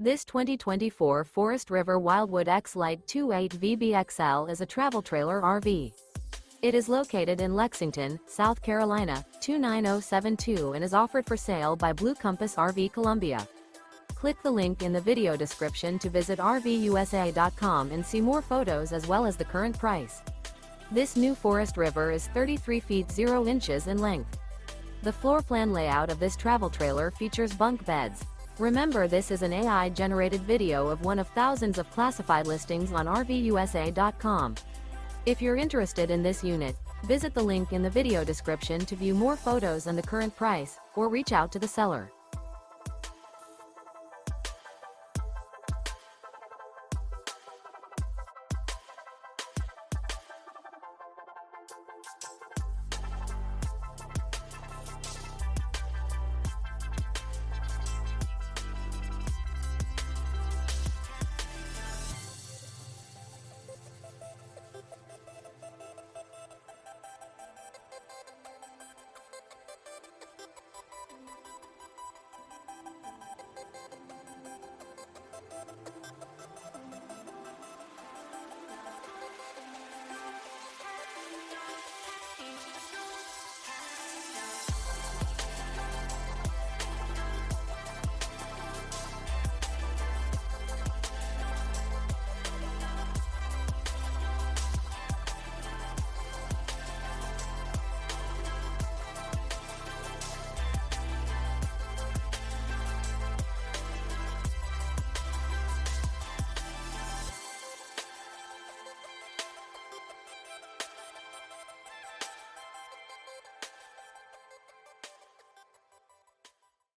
This 2024 Forest River Wildwood X-Lite 28 VBXL is a travel trailer RV. It is located in Lexington, South Carolina, 29072 and is offered for sale by Blue Compass RV Columbia. Click the link in the video description to visit RVUSA.com and see more photos as well as the current price. This new Forest River is 33 feet 0 inches in length. The floor plan layout of this travel trailer features bunk beds. Remember, this is an AI-generated video of one of thousands of classified listings on RVUSA.com. If you're interested in this unit, visit the link in the video description to view more photos and the current price, or reach out to the seller.